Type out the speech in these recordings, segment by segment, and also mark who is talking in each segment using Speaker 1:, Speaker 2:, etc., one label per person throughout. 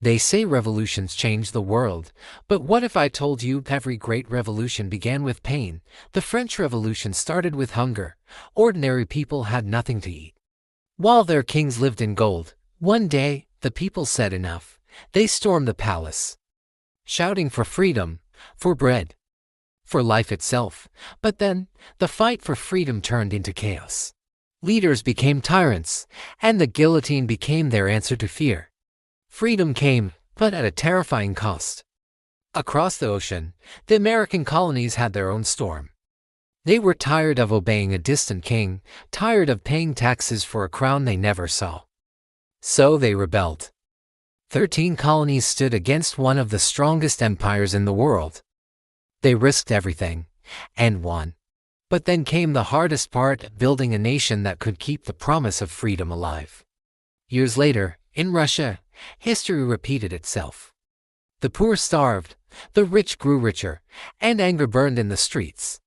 Speaker 1: They say revolutions change the world, but what if I told you every great revolution began with pain? The French Revolution started with hunger. Ordinary people had nothing to eat, while their kings lived in gold. One day, the people said enough. They stormed the palace, shouting for freedom, for bread, for life itself. But then, the fight for freedom turned into chaos. Leaders became tyrants, and the guillotine became their answer to fear. Freedom came, but at a terrifying cost. Across the ocean, the American colonies had their own storm. They were tired of obeying a distant king, tired of paying taxes for a crown they never saw. So they rebelled. 13 colonies stood against one of the strongest empires in the world. They risked everything, and won. But then came the hardest part, building a nation that could keep the promise of freedom alive. Years later, in Russia, history repeated itself. The poor starved, the rich grew richer, and anger burned in the streets.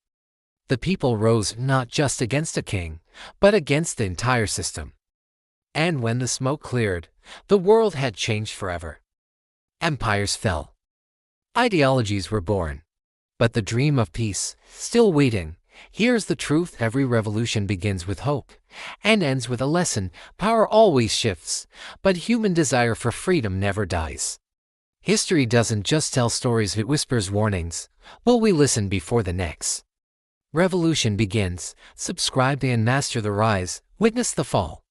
Speaker 1: The people rose not just against a king, but against the entire system. And when the smoke cleared, the world had changed forever. Empires fell. Ideologies were born. But the dream of peace, still waiting. Here's the truth: every revolution begins with hope, and ends with a lesson. Power always shifts, but human desire for freedom never dies. History doesn't just tell stories, it whispers warnings. Will we listen before the next revolution begins? Subscribe and master the rise, witness the fall.